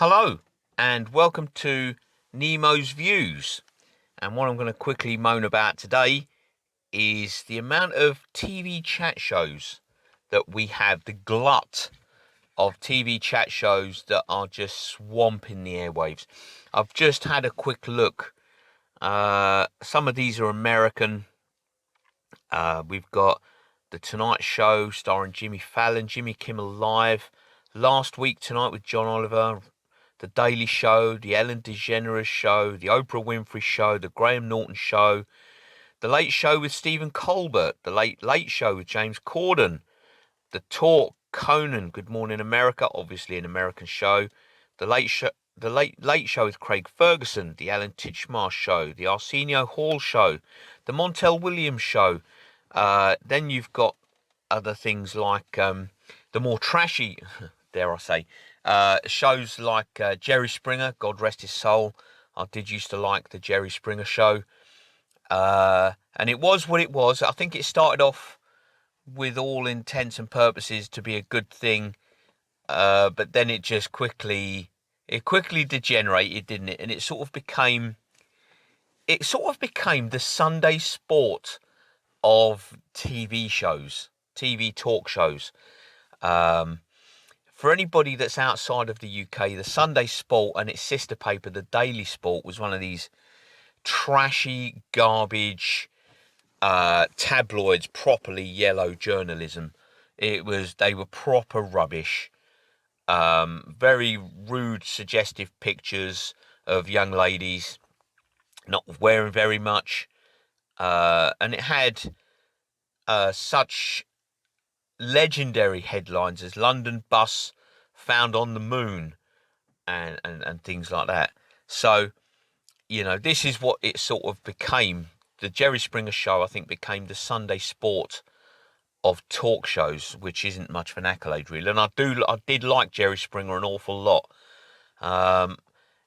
Hello, and welcome to Nemo's Views. And what I'm going to quickly moan about today is the amount of TV chat shows that we have, the glut of TV chat shows that are just swamping the airwaves. I've just had a quick look. Some of these are American. We've got The Tonight Show starring Jimmy Fallon, Jimmy Kimmel Live, Last Week Tonight with John Oliver, The Daily Show, The Ellen DeGeneres Show, The Oprah Winfrey Show, The Graham Norton Show, The Late Show with Stephen Colbert, The Late Late Show with James Corden, The Talk, Conan, Good Morning America, obviously an American show, The Late Show, The Late Show with Craig Ferguson, The Alan Titchmarsh Show, The Arsenio Hall Show, The Montel Williams Show. Then you've got other things like the more trashy, dare I say, shows like Jerry Springer, God rest his soul. I did used to like the Jerry Springer show. And it was what it was. I think it started off with all intents and purposes to be a good thing. But then it quickly degenerated, didn't it? And it sort of became the Sunday sport of TV shows, TV talk shows. For anybody that's outside of the UK, the Sunday Sport and its sister paper, the Daily Sport, was one of these trashy, garbage tabloids, properly yellow journalism. They were proper rubbish. Very rude, suggestive pictures of young ladies not wearing very much. And it had such legendary headlines as London bus found on the moon and things like that. So, this is what it sort of became. The Jerry Springer show, I think, became the Sunday sport of talk shows, which isn't much of an accolade, really. And I did like Jerry Springer an awful lot.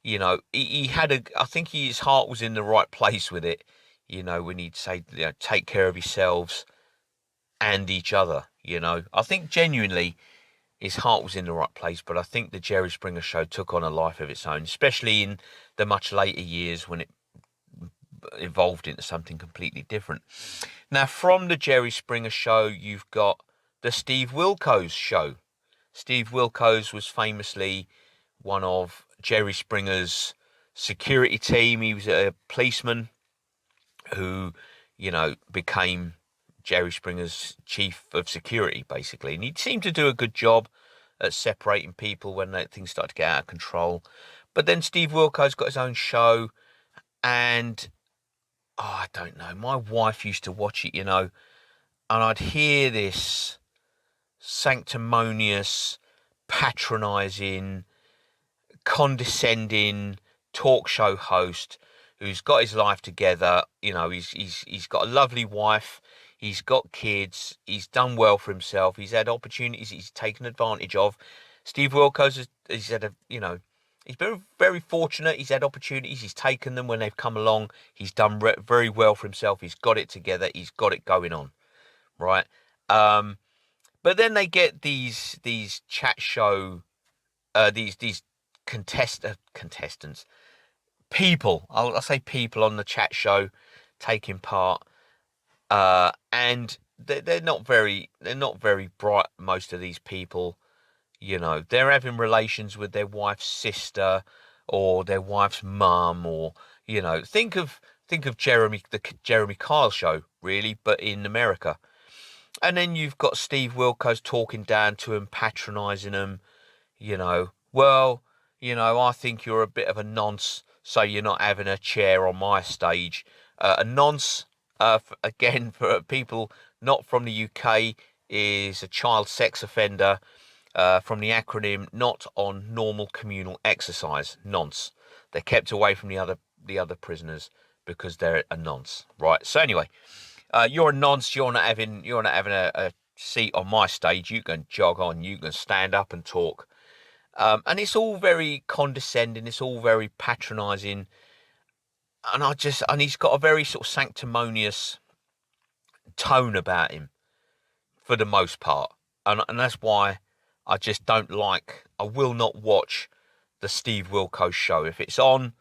He had I think his heart was in the right place with it, when he'd say, take care of yourselves and each other, I think genuinely his heart was in the right place, but I think the Jerry Springer show took on a life of its own, especially in the much later years when it evolved into something completely different. Now, from the Jerry Springer show, you've got the Steve Wilkos show. Steve Wilkos was famously one of Jerry Springer's security team. He was a policeman who, became Jerry Springer's chief of security, basically. And he seemed to do a good job at separating people when things started to get out of control. But then Steve Wilkos got his own show, and I don't know, my wife used to watch it, and I'd hear this sanctimonious, patronising, condescending talk show host who's got his life together. He's got a lovely wife. He's got kids. He's done well for himself. He's had opportunities he's taken advantage of. Steve Wilkos he's been very fortunate. He's had opportunities. He's taken them when they've come along. He's done very well for himself. He's got it together. He's got it going on, right? But then they get these chat show, these contestants, people. I'll say people on the chat show taking part. And they're not very bright. Most of these people, they're having relations with their wife's sister or their wife's mum, or think of the Jeremy Kyle show, really, but in America. And then you've got Steve Wilkos talking down to him, patronising him. Well, I think you're a bit of a nonce, so you're not having a chair on my stage. A nonce. Again, for people not from the UK, is a child sex offender, from the acronym Not on Normal Communal Exercise, nonce. They're kept away from the other prisoners because they're a nonce, right? So anyway, you're a nonce. You're not having a seat on my stage. You can jog on. You can stand up and talk. And it's all very condescending. It's all very patronising. And he's got a very sort of sanctimonious tone about him for the most part. And that's why I just don't like, I will not watch the Steve Wilkos show. If it's on,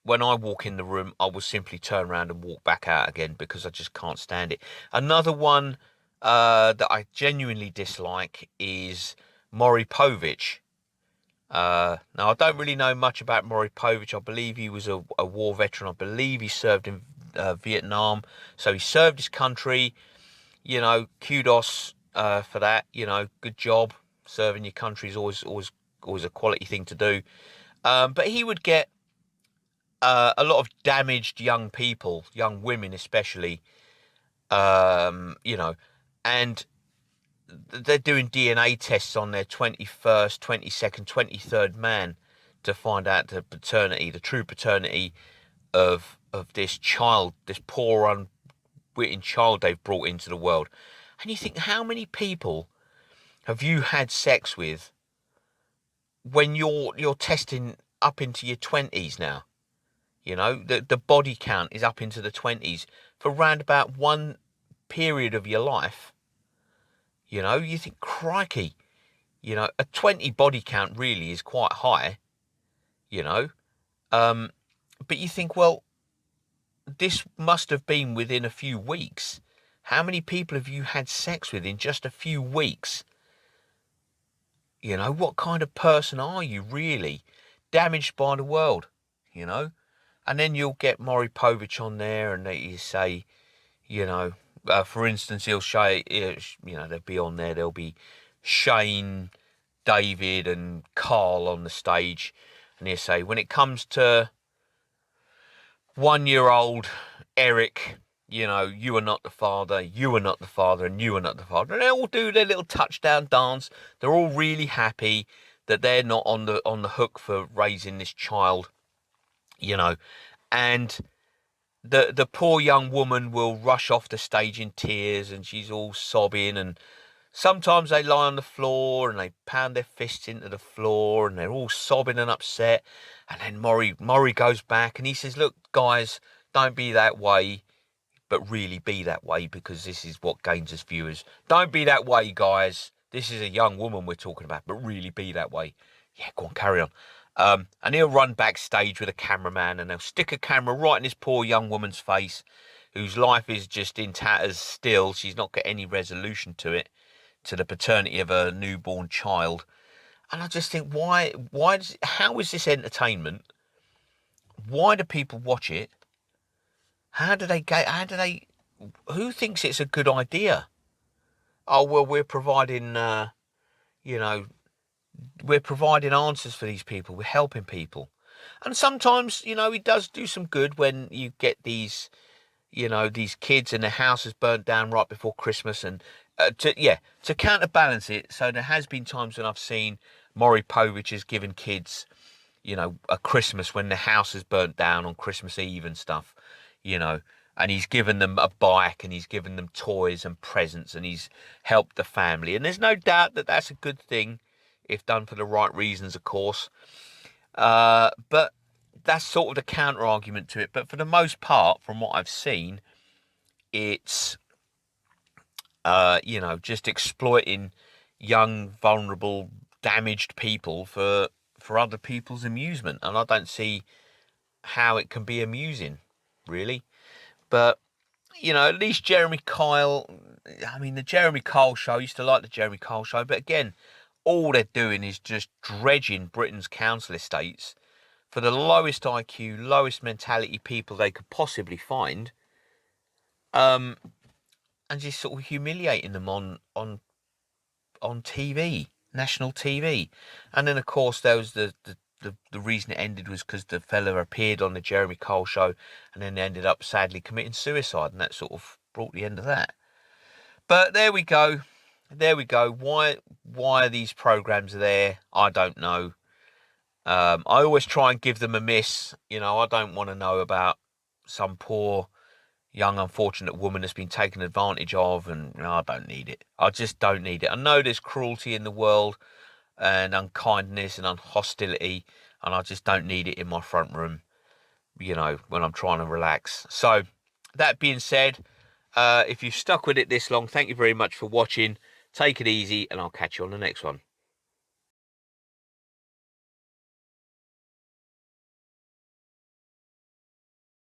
when I walk in the room, I will simply turn around and walk back out again because I just can't stand it. Another one that I genuinely dislike is Maury Povich. Now, I don't really know much about Maury Povich. I believe he was a war veteran. I believe he served in Vietnam. So he served his country. You know, kudos for that. You know, good job. Serving your country is always a quality thing to do. But he would get a lot of damaged young people, young women especially, you know, and they're doing DNA tests on their 21st, 22nd, 23rd man to find out the paternity, the true paternity of this child, this poor, unwitting child they've brought into the world. And you think, how many people have you had sex with when you're testing up into your 20s now? You know, the body count is up into the 20s for round about one period of your life. You know, you think, crikey, you know, a 20 body count really is quite high, you know. But you think, well, this must have been within a few weeks. How many people have you had sex with in just a few weeks? You know, what kind of person are you really? Damaged by the world, you know. And then you'll get Maury Povich on there and you say, you know, for instance, he'll say, you know, they'll be on there, there'll be Shane, David and Carl on the stage. And he'll say, when it comes to 1-year-old Eric, you know, you are not the father, you are not the father, and you are not the father. And they all do their little touchdown dance. They're all really happy that they're not on the hook for raising this child, you know. And the poor young woman will rush off the stage in tears and she's all sobbing, and sometimes they lie on the floor and they pound their fists into the floor and they're all sobbing and upset. And then Maury goes back and he says, look, guys, don't be that way, but really be that way, because this is what gains us viewers. Don't be that way, guys. This is a young woman we're talking about, but really be that way. Yeah, go on, carry on. And he'll run backstage with a cameraman and they'll stick a camera right in this poor young woman's face, whose life is just in tatters still. She's not got any resolution to it, to the paternity of a newborn child. And I just think, how is this entertainment? Why do people watch it? Who thinks it's a good idea? Oh, well, we're providing, you know, we're providing answers for these people. We're helping people. And sometimes, you know, it does do some good when you get these, you know, these kids and their house is burnt down right before Christmas. And to counterbalance it. So there has been times when I've seen Maury Povich has given kids, you know, a Christmas when the house is burnt down on Christmas Eve and stuff, you know, and he's given them a bike and he's given them toys and presents and he's helped the family. And there's no doubt that that's a good thing if done for the right reasons, of course. But that's sort of the counter argument to it. But for the most part, from what I've seen, it's, you know, just exploiting young, vulnerable, damaged people for other people's amusement. And I don't see how it can be amusing, really. But, you know, at least Jeremy Kyle, I mean, the Jeremy Kyle show, I used to like the Jeremy Kyle show, but again, all they're doing is just dredging Britain's council estates for the lowest IQ, lowest mentality people they could possibly find, and just sort of humiliating them on TV, national TV. And then, of course, there was the reason it ended was because the fella appeared on the Jeremy Kyle show and then ended up sadly committing suicide, and that sort of brought the end of that. But there we go. There we go. Why are these programs there? I don't know. I always try and give them a miss. You know, I don't want to know about some poor, young, unfortunate woman that's been taken advantage of, and you know, I don't need it. I just don't need it. I know there's cruelty in the world and unkindness and hostility, and I just don't need it in my front room, you know, when I'm trying to relax. So, that being said, if you've stuck with it this long, thank you very much for watching. Take it easy, and I'll catch you on the next one.